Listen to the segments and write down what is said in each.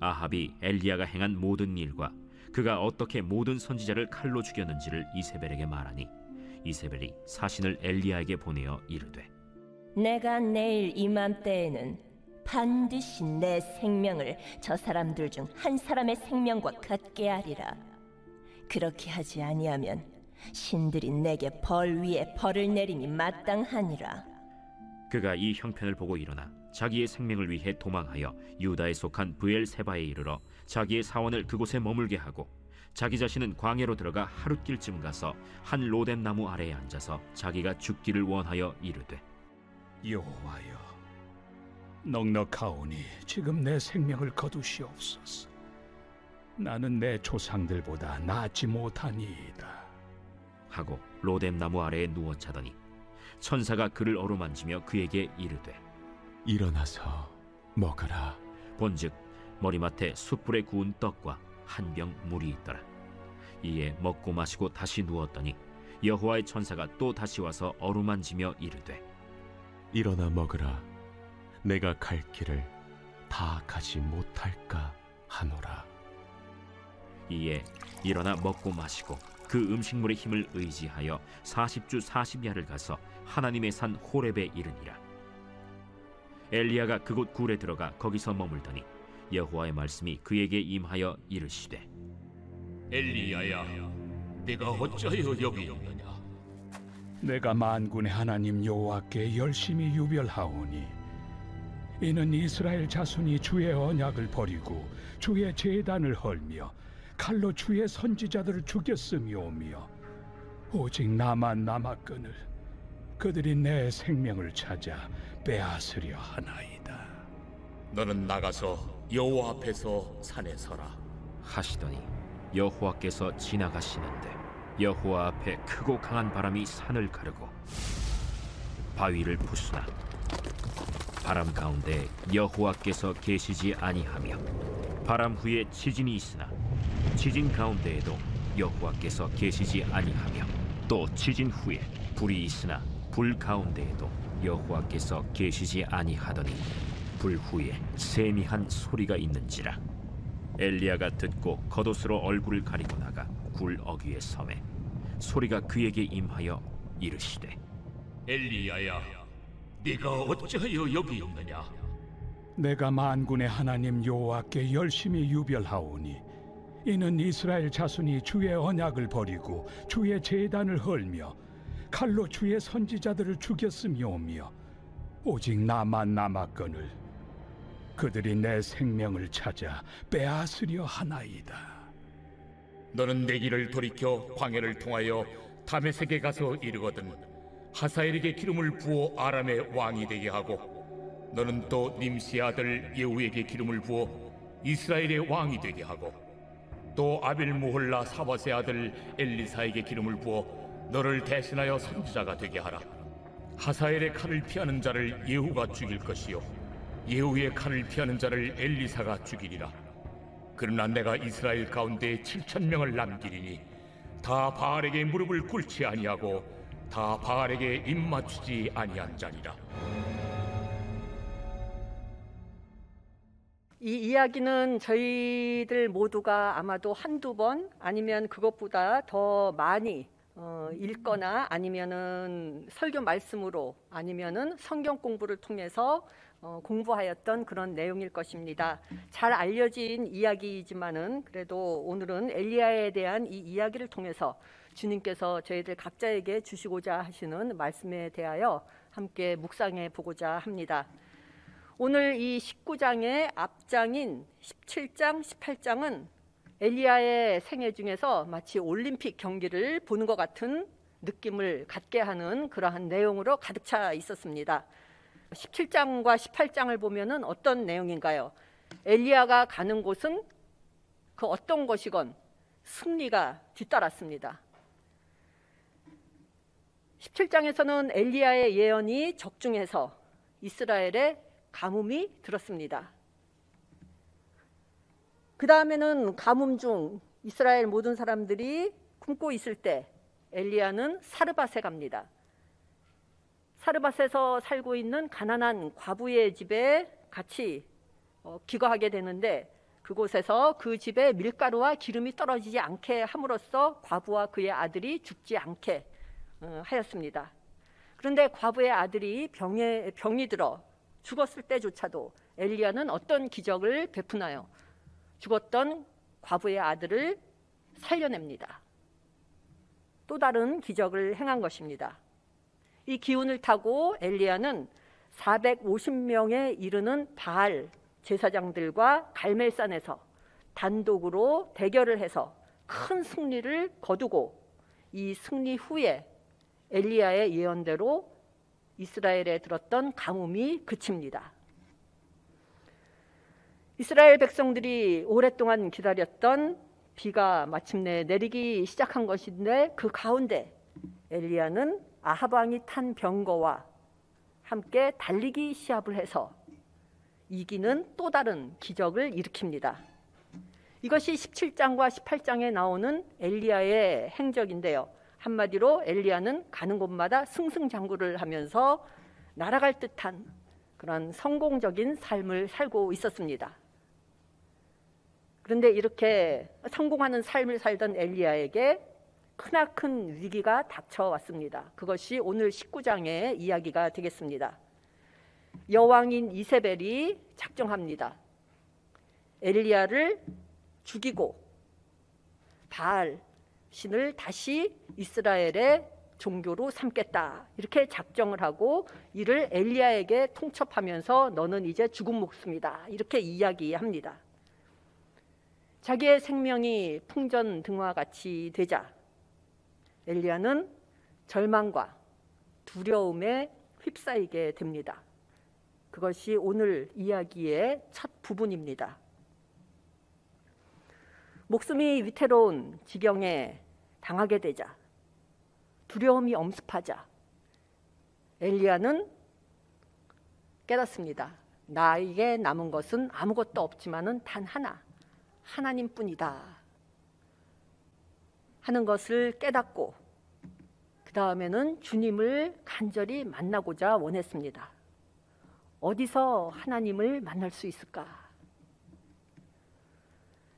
아합이 엘리야가 행한 모든 일과 그가 어떻게 모든 선지자를 칼로 죽였는지를 이세벨에게 말하니 이세벨이 사신을 엘리야에게 보내어 이르되 내가 내일 이맘때에는 반드시 내 생명을 저 사람들 중 한 사람의 생명과 같게 하리라. 그렇게 하지 아니하면 신들이 내게 벌 위에 벌을 내림이 마땅하니라. 그가 이 형편을 보고 일어나 자기의 생명을 위해 도망하여 유다에 속한 브엘세바에 이르러 자기의 사원을 그곳에 머물게 하고 자기 자신은 광야로 들어가 하룻길쯤 가서 한 로뎀 나무 아래에 앉아서 자기가 죽기를 원하여 이르되 여호와여, 넉넉하오니 지금 내 생명을 거두시옵소서. 나는 내 조상들보다 낫지 못하니이다 하고 로뎀 나무 아래에 누워 자더니 천사가 그를 어루만지며 그에게 이르되 일어나서 먹으라. 본즉 머리맡에 숯불에 구운 떡과 한 병 물이 있더라. 이에 먹고 마시고 다시 누웠더니 여호와의 천사가 또 다시 와서 어루만지며 이르되 일어나 먹으라. 내가 갈 길을 다 가지 못할까 하노라. 이에 일어나 먹고 마시고 그 음식물의 힘을 의지하여 40주 40야를 가서 하나님의 산 호렙에 이르니라. 엘리야가 그곳 굴에 들어가 거기서 머물더니 여호와의 말씀이 그에게 임하여 이르시되 엘리야야, 네가 어찌하여 여기 있느냐? 내가 만군의 하나님 여호와께 열심히 유별하오니 이는 이스라엘 자손이 주의 언약을 버리고 주의 제단을 헐며 칼로 주의 선지자들을 죽였음이오며 오직 나만 남았거늘 그들이 내 생명을 찾아 빼앗으려 하나이다. 너는 나가서 여호와 앞에서 산에 서라. 하시더니 여호와께서 지나가시는데 여호와 앞에 크고 강한 바람이 산을 가르고 바위를 부수나 바람 가운데 여호와께서 계시지 아니하며 바람 후에 지진이 있으나 지진 가운데에도 여호와께서 계시지 아니하며 또 지진 후에 불이 있으나 불 가운데에도 여호와께서 계시지 아니하더니 불 후에 세미한 소리가 있는지라. 엘리야가 듣고 겉옷으로 얼굴을 가리고 나가 굴 어귀에 섬에 소리가 그에게 임하여 이르시되 엘리야야, 네가 어찌하여 여기 있느냐? 내가 만군의 하나님 여호와께 열심히 유별하오니 이는 이스라엘 자손이 주의 언약을 버리고 주의 제단을 헐며 칼로 주의 선지자들을 죽였음이오며 오직 나만 남았거늘 그들이 내 생명을 찾아 빼앗으려 하나이다. 너는 내 길을 돌이켜 광야를 통하여 다메섹에 가서 이르거든 하사엘에게 기름을 부어 아람의 왕이 되게 하고 너는 또 님시의 아들 예후에게 기름을 부어 이스라엘의 왕이 되게 하고 또 아빌무홀라 사밧의 아들 엘리사에게 기름을 부어 너를 대신하여 선지자가 되게 하라. 하사엘의 칼을 피하는 자를 예후가 죽일 것이요 예후의 칼을 피하는 자를 엘리사가 죽이리라. 그러나 내가 이스라엘 가운데 7,000명을 남기리니 다 바알에게 무릎을 꿇지 아니하고 다 바알에게 입맞추지 아니한 자니라. 이 이야기는 저희들 모두가 아마도 한두 번 아니면 그것보다 더 많이 읽거나 아니면은 설교 말씀으로 아니면은 성경 공부를 통해서 공부하였던 그런 내용일 것입니다. 잘 알려진 이야기이지만은 그래도 오늘은 엘리야에 대한 이 이야기를 통해서 주님께서 저희들 각자에게 주시고자 하시는 말씀에 대하여 함께 묵상해 보고자 합니다. 오늘 이 19장의 앞장인 17장, 18장은 엘리야의 생애 중에서 마치 올림픽 경기를 보는 것 같은 느낌을 갖게 하는 그러한 내용으로 가득 차 있었습니다. 17장과 18장을 보면은 어떤 내용인가요? 엘리야가 가는 곳은 그 어떤 것이건 승리가 뒤따랐습니다. 17장에서는 엘리야의 예언이 적중해서 이스라엘에 가뭄이 들었습니다. 그 다음에는 가뭄 중 이스라엘 모든 사람들이 굶고 있을 때 엘리야는 사르밧에 갑니다. 사르밧에서 살고 있는 가난한 과부의 집에 같이 기거하게 되는데 그곳에서 그 집에 밀가루와 기름이 떨어지지 않게 함으로써 과부와 그의 아들이 죽지 않게 하였습니다. 그런데 과부의 아들이 병이 들어 죽었을 때조차도 엘리야는 어떤 기적을 베푸나요? 죽었던 과부의 아들을 살려냅니다. 또 다른 기적을 행한 것입니다. 이 기운을 타고 엘리야는 450명에 이르는 바알 제사장들과 갈멜산에서 단독으로 대결을 해서 큰 승리를 거두고 이 승리 후에 엘리야의 예언대로 이스라엘에 들었던 가뭄이 그칩니다. 이스라엘 백성들이 오랫동안 기다렸던 비가 마침내 내리기 시작한 것인데 그 가운데 엘리야는 아합 왕이 탄 병거와 함께 달리기 시합을 해서 이기는 또 다른 기적을 일으킵니다. 이것이 17장과 18장에 나오는 엘리야의 행적인데요. 한마디로 엘리야는 가는 곳마다 승승장구를 하면서 날아갈 듯한 그런 성공적인 삶을 살고 있었습니다. 그런데 이렇게 성공하는 삶을 살던 엘리야에게 크나큰 위기가 닥쳐왔습니다. 그것이 오늘 19장의 이야기가 되겠습니다. 여왕인 이세벨이 작정합니다. 엘리야를 죽이고 바알 신을 다시 이스라엘의 종교로 삼겠다. 이렇게 작정을 하고 이를 엘리야에게 통첩하면서 너는 이제 죽은 목숨이다. 이렇게 이야기합니다. 자기의 생명이 풍전등화 같이 되자 엘리야는 절망과 두려움에 휩싸이게 됩니다. 그것이 오늘 이야기의 첫 부분입니다. 목숨이 위태로운 지경에 당하게 되자 두려움이 엄습하자 엘리야는 깨닫습니다. 나에게 남은 것은 아무것도 없지만은 단 하나, 하나님뿐이다 하는 것을 깨닫고 그 다음에는 주님을 간절히 만나고자 원했습니다. 어디서 하나님을 만날 수 있을까?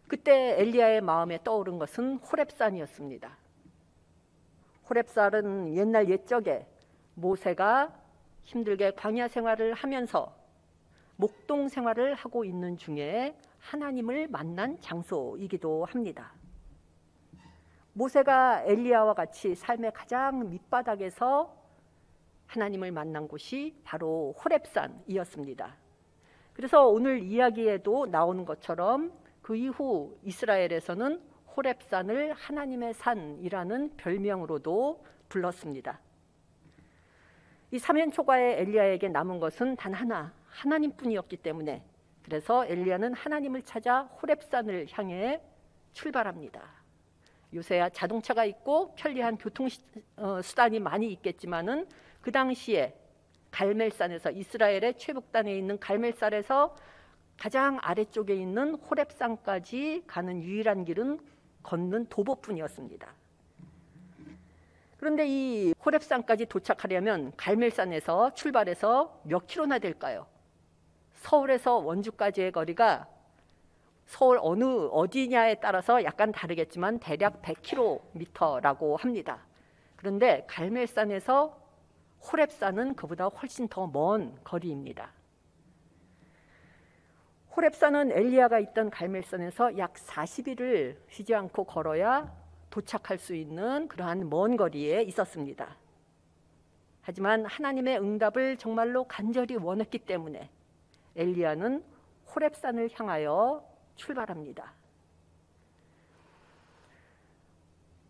그때 엘리야의 마음에 떠오른 것은 호렙산이었습니다. 호렙산은 옛날 옛적에 모세가 힘들게 광야 생활을 하면서 목동 생활을 하고 있는 중에 하나님을 만난 장소이기도 합니다. 모세가 엘리야와 같이 삶의 가장 밑바닥에서 하나님을 만난 곳이 바로 호렙산이었습니다. 그래서 오늘 이야기에도 나오는 것처럼 그 이후 이스라엘에서는 호렙산을 하나님의 산이라는 별명으로도 불렀습니다. 이 사면초가의 엘리야에게 남은 것은 단 하나, 하나님뿐이었기 때문에 그래서 엘리야는 하나님을 찾아 호렙산을 향해 출발합니다. 요새야 자동차가 있고 편리한 교통수단이 많이 있겠지만은 그 당시에 갈멜산에서 이스라엘의 최북단에 있는 갈멜산에서 가장 아래쪽에 있는 호렙산까지 가는 유일한 길은 걷는 도보뿐이었습니다. 그런데 이 호렙산까지 도착하려면 갈멜산에서 출발해서 몇 킬로나 될까요? 서울에서 원주까지의 거리가 서울 어디냐에 따라서 약간 다르겠지만 대략 100km라고 합니다. 그런데 갈멜산에서 호렙산은 그보다 훨씬 더 먼 거리입니다. 호렙산은 엘리야가 있던 갈멜산에서 약 40일을 쉬지 않고 걸어야 도착할 수 있는 그러한 먼 거리에 있었습니다. 하지만 하나님의 응답을 정말로 간절히 원했기 때문에 엘리야는 호렙산을 향하여 출발합니다.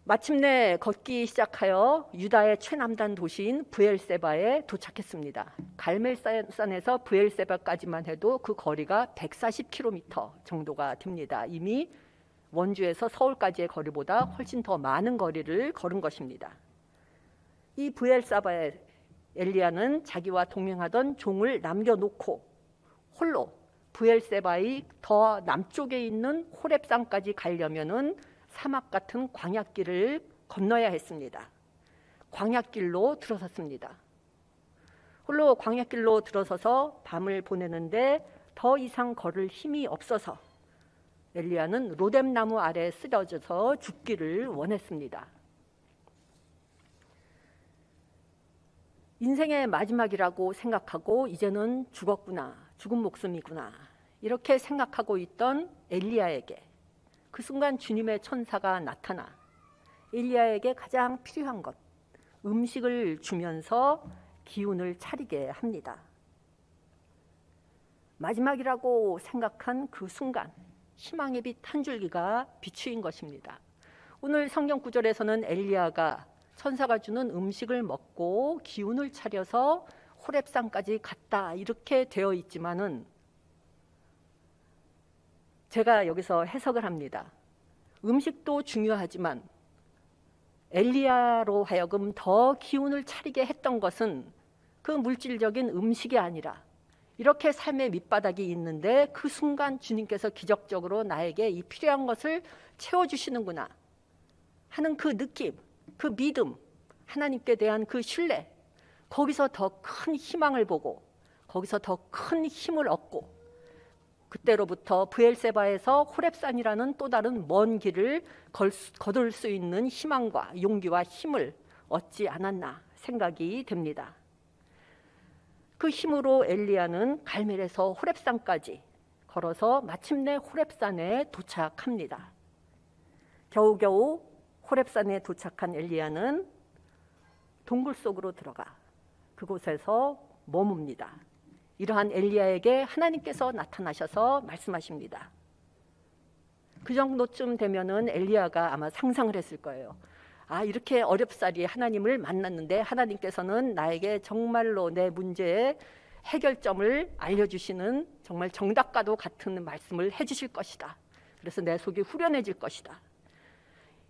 마침내 걷기 시작하여 유다의 최남단 도시인 브엘세바에 도착했습니다. 갈멜산에서 브엘세바까지만 해도 그 거리가 140km 정도가 됩니다. 이미 원주에서 서울까지의 거리보다 훨씬 더 많은 거리를 걸은 것입니다. 이 브엘세바에 엘리야는 자기와 동행하던 종을 남겨놓고 홀로 브엘세바의 더 남쪽에 있는 호렙산까지 가려면은 사막 같은 광야길을 건너야 했습니다. 광야길로 들어섰습니다. 홀로 광야길로 들어서서 밤을 보내는데 더 이상 걸을 힘이 없어서 엘리야는 로뎀나무 아래에 쓰러져서 죽기를 원했습니다. 인생의 마지막이라고 생각하고 이제는 죽었구나, 죽은 목숨이구나 이렇게 생각하고 있던 엘리야에게 그 순간 주님의 천사가 나타나 엘리야에게 가장 필요한 것, 음식을 주면서 기운을 차리게 합니다. 마지막이라고 생각한 그 순간 희망의 빛 한 줄기가 비추인 것입니다. 오늘 성경 구절에서는 엘리야가 천사가 주는 음식을 먹고 기운을 차려서 호렙산까지 갔다 이렇게 되어 있지만은 제가 여기서 해석을 합니다. 음식도 중요하지만 엘리야로 하여금 더 기운을 차리게 했던 것은 그 물질적인 음식이 아니라 이렇게 삶의 밑바닥이 있는데 그 순간 주님께서 기적적으로 나에게 이 필요한 것을 채워주시는구나 하는 그 느낌, 그 믿음, 하나님께 대한 그 신뢰, 거기서 더 큰 희망을 보고 거기서 더 큰 힘을 얻고 그때로부터 브엘세바에서 호렙산이라는 또 다른 먼 길을 거둘 수 있는 희망과 용기와 힘을 얻지 않았나 생각이 됩니다. 그 힘으로 엘리야는 갈멜에서 호렙산까지 걸어서 마침내 호렙산에 도착합니다. 겨우겨우 호렙산에 도착한 엘리야는 동굴 속으로 들어가 그곳에서 머뭅니다. 이러한 엘리야에게 하나님께서 나타나셔서 말씀하십니다. 그 정도쯤 되면은 엘리야가 아마 상상을 했을 거예요. 아, 이렇게 어렵사리 하나님을 만났는데 하나님께서는 나에게 정말로 내 문제의 해결점을 알려주시는 정말 정답과도 같은 말씀을 해주실 것이다. 그래서 내 속이 후련해질 것이다.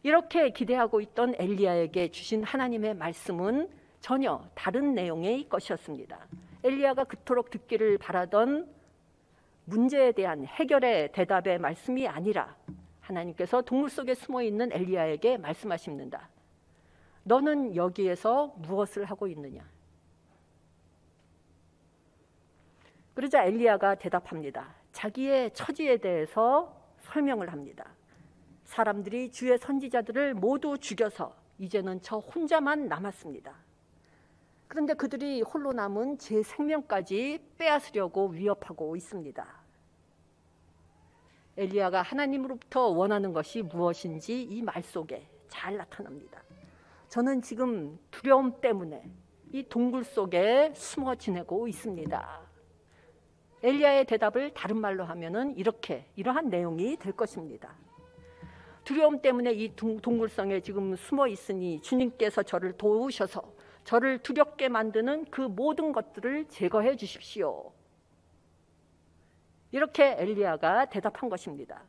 이렇게 기대하고 있던 엘리야에게 주신 하나님의 말씀은 전혀 다른 내용의 것이었습니다. 엘리야가 그토록 듣기를 바라던 문제에 대한 해결의 대답의 말씀이 아니라 하나님께서 동굴 속에 숨어있는 엘리야에게 말씀하십니다. 너는 여기에서 무엇을 하고 있느냐? 그러자 엘리야가 대답합니다. 자기의 처지에 대해서 설명을 합니다. 사람들이 주의 선지자들을 모두 죽여서 이제는 저 혼자만 남았습니다. 그런데 그들이 홀로 남은 제 생명까지 빼앗으려고 위협하고 있습니다. 엘리야가 하나님으로부터 원하는 것이 무엇인지 이 말 속에 잘 나타납니다. 저는 지금 두려움 때문에 이 동굴 속에 숨어 지내고 있습니다. 엘리야의 대답을 다른 말로 하면은 이러한 내용이 될 것입니다. 두려움 때문에 이 동굴성에 지금 숨어 있으니 주님께서 저를 도우셔서 저를 두렵게 만드는 그 모든 것들을 제거해 주십시오. 이렇게 엘리야가 대답한 것입니다.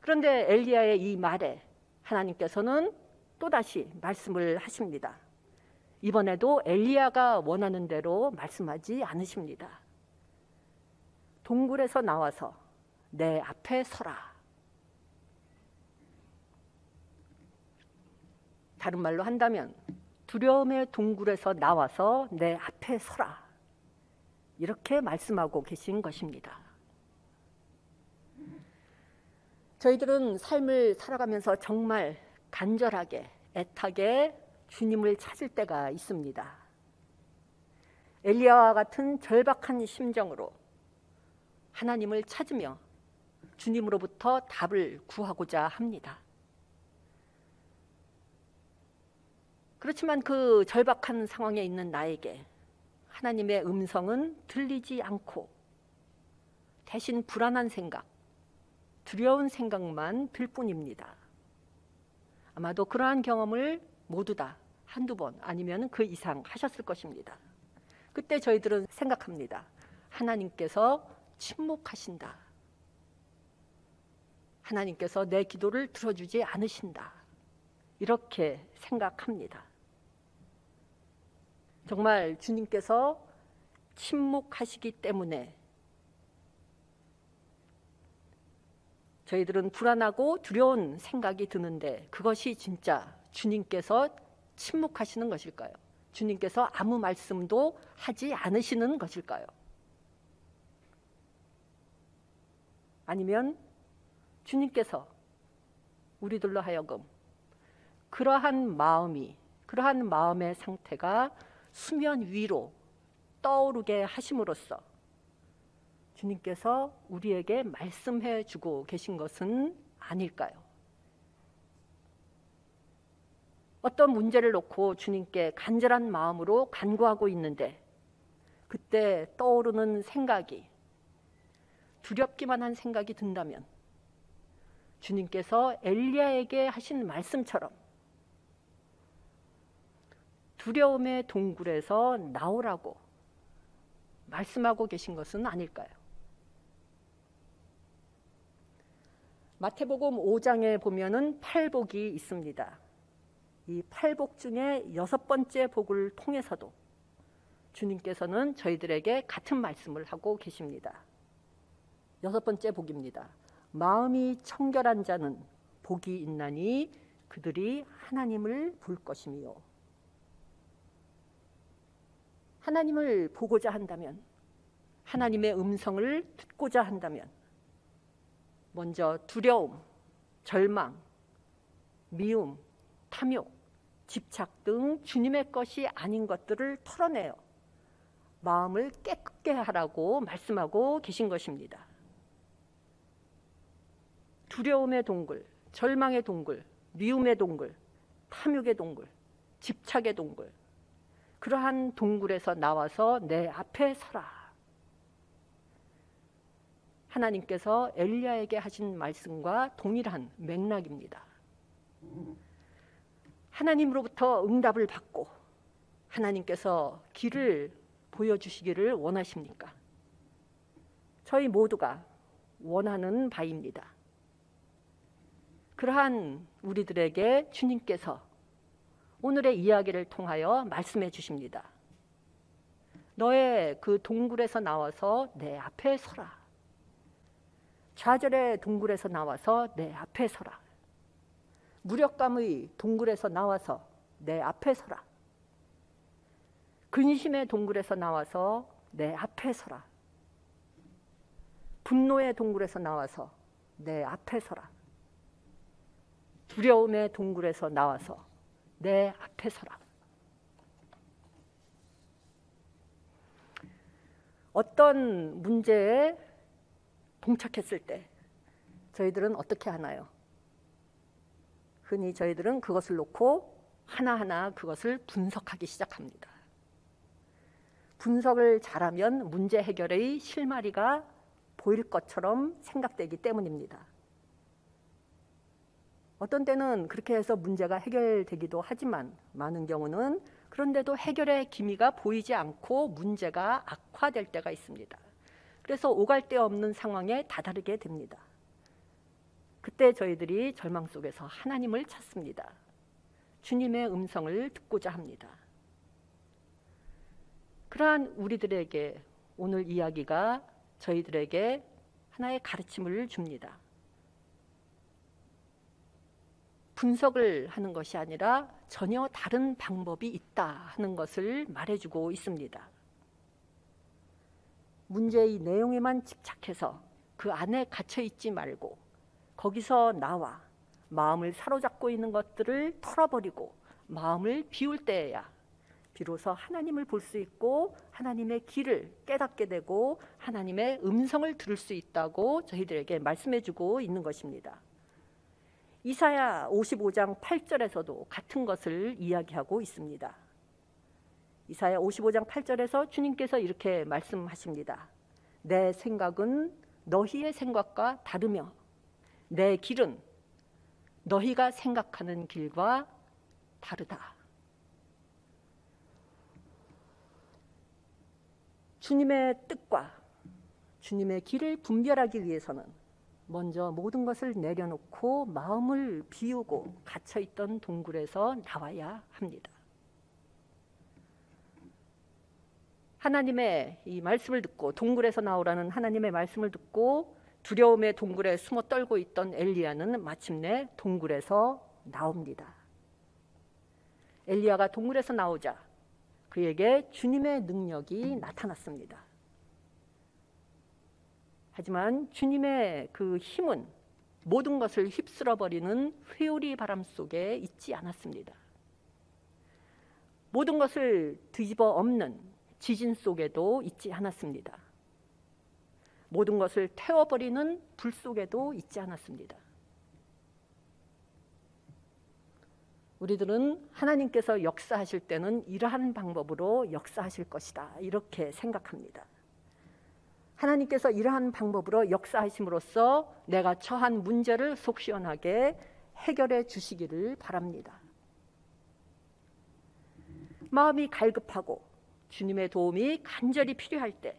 그런데 엘리야의 이 말에 하나님께서는 또다시 말씀을 하십니다. 이번에도 엘리야가 원하는 대로 말씀하지 않으십니다. 동굴에서 나와서 내 앞에 서라. 다른 말로 한다면 두려움의 동굴에서 나와서 내 앞에 서라. 이렇게 말씀하고 계신 것입니다. 저희들은 삶을 살아가면서 정말 간절하게 애타게 주님을 찾을 때가 있습니다. 엘리야와 같은 절박한 심정으로 하나님을 찾으며 주님으로부터 답을 구하고자 합니다. 그렇지만 그 절박한 상황에 있는 나에게 하나님의 음성은 들리지 않고 대신 불안한 생각, 두려운 생각만 들 뿐입니다. 아마도 그러한 경험을 모두 다 한두 번 아니면 그 이상 하셨을 것입니다. 그때 저희들은 생각합니다. 하나님께서 침묵하신다. 하나님께서 내 기도를 들어주지 않으신다. 이렇게 생각합니다. 정말 주님께서 침묵하시기 때문에 저희들은 불안하고 두려운 생각이 드는데 그것이 진짜 주님께서 침묵하시는 것일까요? 주님께서 아무 말씀도 하지 않으시는 것일까요? 아니면 주님께서 우리들로 하여금 그러한 마음의 상태가 수면 위로 떠오르게 하심으로써 주님께서 우리에게 말씀해 주고 계신 것은 아닐까요? 어떤 문제를 놓고 주님께 간절한 마음으로 간구하고 있는데 그때 떠오르는 생각이 두렵기만 한 생각이 든다면 주님께서 엘리야에게 하신 말씀처럼 두려움의 동굴에서 나오라고 말씀하고 계신 것은 아닐까요? 마태복음 5장에 보면은 팔복이 있습니다. 이 팔복 중에 6번째 복을 통해서도 주님께서는 저희들에게 같은 말씀을 하고 계십니다. 6번째 복입니다. 마음이 청결한 자는 복이 있나니 그들이 하나님을 볼 것이며. 하나님을 보고자 한다면, 하나님의 음성을 듣고자 한다면 먼저 두려움, 절망, 미움, 탐욕, 집착 등 주님의 것이 아닌 것들을 털어내어 마음을 깨끗게 하라고 말씀하고 계신 것입니다. 두려움의 동굴, 절망의 동굴, 미움의 동굴, 탐욕의 동굴, 집착의 동굴, 그러한 동굴에서 나와서 내 앞에 서라. 하나님께서 엘리야에게 하신 말씀과 동일한 맥락입니다. 하나님으로부터 응답을 받고 하나님께서 길을 보여주시기를 원하십니까? 저희 모두가 원하는 바입니다. 그러한 우리들에게 주님께서 오늘의 이야기를 통하여 말씀해 주십니다. 너의 그 동굴에서 나와서 내 앞에 서라. 좌절의 동굴에서 나와서 내 앞에 서라. 무력감의 동굴에서 나와서 내 앞에 서라. 근심의 동굴에서 나와서 내 앞에 서라. 분노의 동굴에서 나와서 내 앞에 서라. 두려움의 동굴에서 나와서 내 앞에 서라. 어떤 문제에 봉착했을 때 저희들은 어떻게 하나요? 흔히 저희들은 그것을 놓고 하나하나 그것을 분석하기 시작합니다. 분석을 잘하면 문제 해결의 실마리가 보일 것처럼 생각되기 때문입니다. 어떤 때는 그렇게 해서 문제가 해결되기도 하지만 많은 경우는 그런데도 해결의 기미가 보이지 않고 문제가 악화될 때가 있습니다. 그래서 오갈 데 없는 상황에 다다르게 됩니다. 그때 저희들이 절망 속에서 하나님을 찾습니다. 주님의 음성을 듣고자 합니다. 그러한 우리들에게 오늘 이야기가 저희들에게 하나의 가르침을 줍니다. 분석을 하는 것이 아니라 전혀 다른 방법이 있다 하는 것을 말해주고 있습니다. 문제의 내용에만 집착해서 그 안에 갇혀 있지 말고 거기서 나와 마음을 사로잡고 있는 것들을 털어버리고 마음을 비울 때에야 비로소 하나님을 볼 수 있고 하나님의 길을 깨닫게 되고 하나님의 음성을 들을 수 있다고 저희들에게 말씀해주고 있는 것입니다. 이사야 55장 8절에서도 같은 것을 이야기하고 있습니다. 이사야 55장 8절에서 주님께서 이렇게 말씀하십니다. 내 생각은 너희의 생각과 다르며 내 길은 너희가 생각하는 길과 다르다. 주님의 뜻과 주님의 길을 분별하기 위해서는 먼저 모든 것을 내려놓고 마음을 비우고 갇혀있던 동굴에서 나와야 합니다. 하나님의 이 말씀을 듣고 동굴에서 나오라는 하나님의 말씀을 듣고 두려움의 동굴에 숨어 떨고 있던 엘리야는 마침내 동굴에서 나옵니다. 엘리야가 동굴에서 나오자 그에게 주님의 능력이 나타났습니다. 하지만 주님의 그 힘은 모든 것을 휩쓸어버리는 회오리 바람 속에 있지 않았습니다. 모든 것을 뒤집어 엎는 지진 속에도 있지 않았습니다. 모든 것을 태워버리는 불 속에도 있지 않았습니다. 우리들은 하나님께서 역사하실 때는 이러한 방법으로 역사하실 것이다, 이렇게 생각합니다. 하나님께서 이러한 방법으로 역사하심으로써 내가 처한 문제를 속 시원하게 해결해 주시기를 바랍니다. 마음이 갈급하고 주님의 도움이 간절히 필요할 때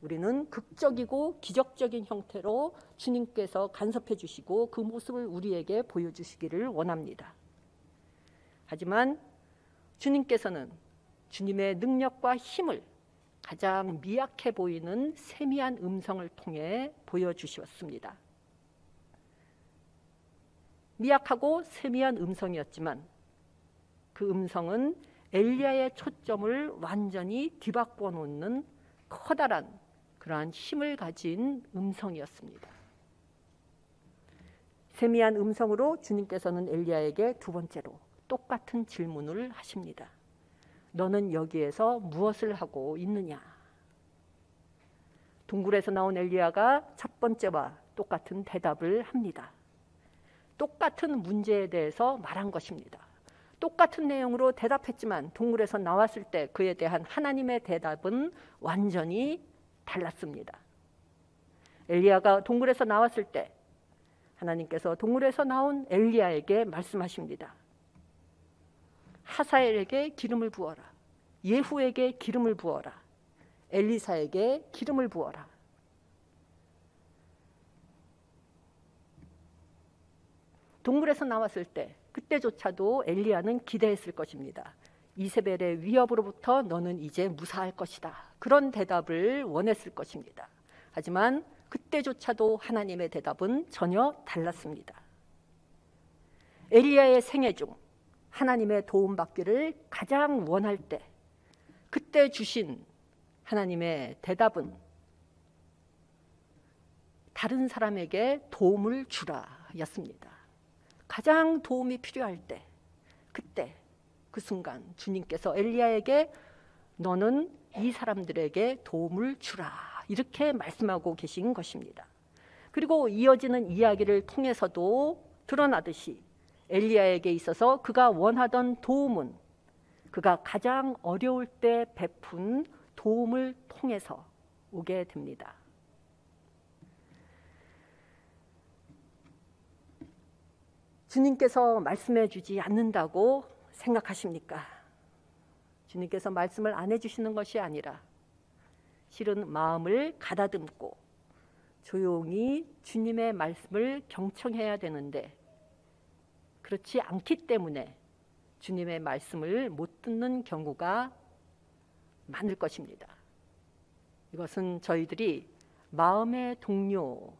우리는 극적이고 기적적인 형태로 주님께서 간섭해 주시고 그 모습을 우리에게 보여주시기를 원합니다. 하지만 주님께서는 주님의 능력과 힘을 가장 미약해 보이는 세미한 음성을 통해 보여주셨습니다. 미약하고 세미한 음성이었지만 그 음성은 엘리야의 초점을 완전히 뒤바꿔 놓는 커다란 그러한 힘을 가진 음성이었습니다. 세미한 음성으로 주님께서는 엘리야에게 두 번째로 똑같은 질문을 하십니다. 너는 여기에서 무엇을 하고 있느냐? 동굴에서 나온 엘리야가 첫 번째와 똑같은 대답을 합니다. 똑같은 문제에 대해서 말한 것입니다. 똑같은 내용으로 대답했지만 동굴에서 나왔을 때 그에 대한 하나님의 대답은 완전히 달랐습니다. 엘리야가 동굴에서 나왔을 때 하나님께서 동굴에서 나온 엘리야에게 말씀하십니다. 하사엘에게 기름을 부어라. 예후에게 기름을 부어라. 엘리사에게 기름을 부어라. 동굴에서 나왔을 때 그때조차도 엘리야는 기대했을 것입니다. 이세벨의 위협으로부터 너는 이제 무사할 것이다. 그런 대답을 원했을 것입니다. 하지만 그때조차도 하나님의 대답은 전혀 달랐습니다. 엘리야의 생애 중 하나님의 도움받기를 가장 원할 때 그때 주신 하나님의 대답은 다른 사람에게 도움을 주라 였습니다. 가장 도움이 필요할 때 그때 그 순간 주님께서 엘리야에게 너는 이 사람들에게 도움을 주라 이렇게 말씀하고 계신 것입니다. 그리고 이어지는 이야기를 통해서도 드러나듯이 엘리야에게 있어서 그가 원하던 도움은 그가 가장 어려울 때 베푼 도움을 통해서 오게 됩니다. 주님께서 말씀해 주지 않는다고 생각하십니까? 주님께서 말씀을 안 해주시는 것이 아니라 실은 마음을 가다듬고 조용히 주님의 말씀을 경청해야 되는데 그렇지 않기 때문에 주님의 말씀을 못 듣는 경우가 많을 것입니다. 이것은 저희들이 마음의 동료라는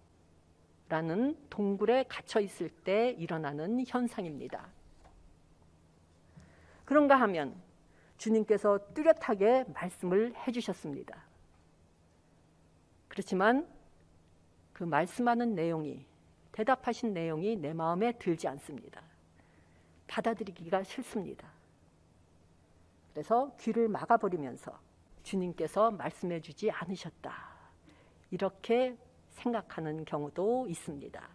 동굴에 갇혀 있을 때 일어나는 현상입니다. 그런가 하면 주님께서 뚜렷하게 말씀을 해주셨습니다. 그렇지만 그 말씀하는 내용이, 대답하신 내용이 내 마음에 들지 않습니다. 받아들이기가 싫습니다. 그래서 귀를 막아버리면서 주님께서 말씀해 주지 않으셨다, 이렇게 생각하는 경우도 있습니다.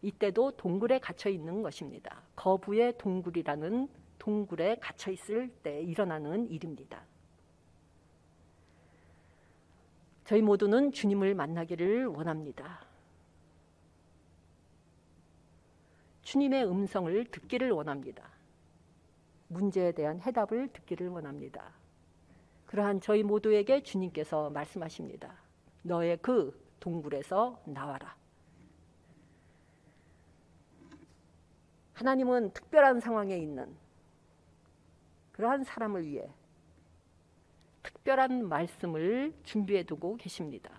이때도 동굴에 갇혀 있는 것입니다. 거부의 동굴이라는 동굴에 갇혀 있을 때 일어나는 일입니다. 저희 모두는 주님을 만나기를 원합니다. 주님의 음성을 듣기를 원합니다. 문제에 대한 해답을 듣기를 원합니다. 그러한 저희 모두에게 주님께서 말씀하십니다. 너의 그 동굴에서 나와라. 하나님은 특별한 상황에 있는 그러한 사람을 위해 특별한 말씀을 준비해 두고 계십니다.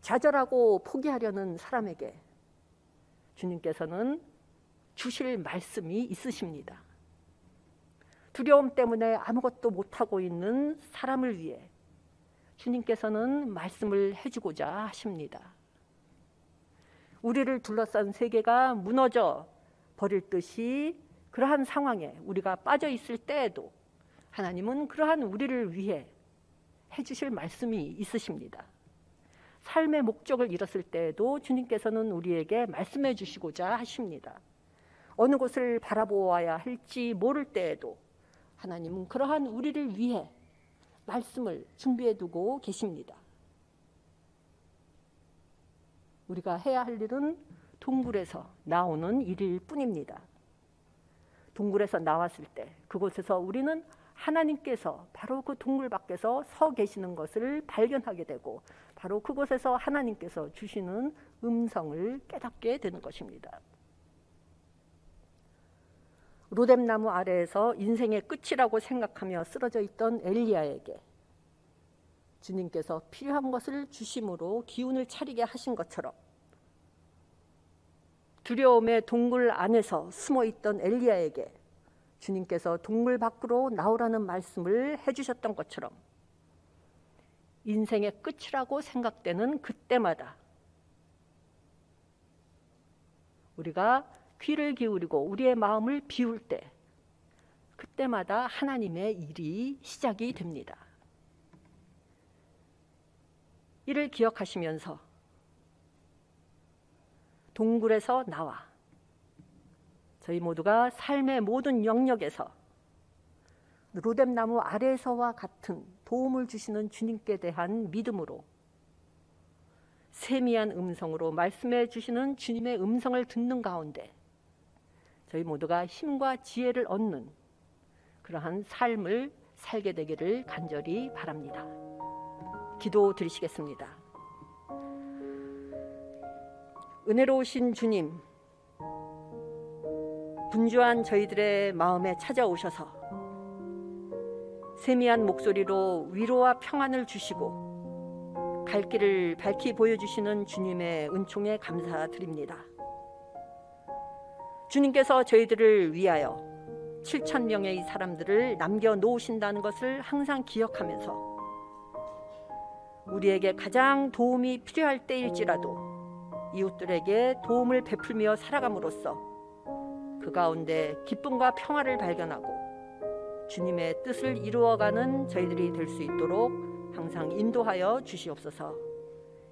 좌절하고 포기하려는 사람에게 주님께서는 주실 말씀이 있으십니다. 두려움 때문에 아무것도 못하고 있는 사람을 위해 주님께서는 말씀을 해주고자 하십니다. 우리를 둘러싼 세계가 무너져 버릴 듯이 그러한 상황에 우리가 빠져 있을 때에도 하나님은 그러한 우리를 위해 해주실 말씀이 있으십니다. 삶의 목적을 잃었을 때에도 주님께서는 우리에게 말씀해 주시고자 하십니다. 어느 곳을 바라보아야 할지 모를 때에도 하나님은 그러한 우리를 위해 말씀을 준비해 두고 계십니다. 우리가 해야 할 일은 동굴에서 나오는 일일 뿐입니다. 동굴에서 나왔을 때 그곳에서 우리는 하나님께서 바로 그 동굴 밖에서 서 계시는 것을 발견하게 되고 바로 그곳에서 하나님께서 주시는 음성을 깨닫게 되는 것입니다. 로뎀나무 아래에서 인생의 끝이라고 생각하며 쓰러져 있던 엘리야에게 주님께서 필요한 것을 주심으로 기운을 차리게 하신 것처럼 두려움의 동굴 안에서 숨어있던 엘리야에게 주님께서 동굴 밖으로 나오라는 말씀을 해주셨던 것처럼 인생의 끝이라고 생각되는 그때마다 우리가 귀를 기울이고 우리의 마음을 비울 때 그때마다 하나님의 일이 시작이 됩니다. 이를 기억하시면서 동굴에서 나와 저희 모두가 삶의 모든 영역에서 로뎀나무 아래에서와 같은 도움을 주시는 주님께 대한 믿음으로 세미한 음성으로 말씀해 주시는 주님의 음성을 듣는 가운데 저희 모두가 힘과 지혜를 얻는 그러한 삶을 살게 되기를 간절히 바랍니다. 기도 드리시겠습니다. 은혜로우신 주님, 분주한 저희들의 마음에 찾아오셔서 세미한 목소리로 위로와 평안을 주시고 갈 길을 밝히 보여주시는 주님의 은총에 감사드립니다. 주님께서 저희들을 위하여 7,000명의 사람들을 남겨놓으신다는 것을 항상 기억하면서 우리에게 가장 도움이 필요할 때일지라도 이웃들에게 도움을 베풀며 살아감으로써 그 가운데 기쁨과 평화를 발견하고 주님의 뜻을 이루어가는 저희들이 될 수 있도록 항상 인도하여 주시옵소서.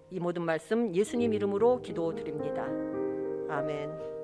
이 모든 말씀 예수님 이름으로 기도드립니다. 아멘.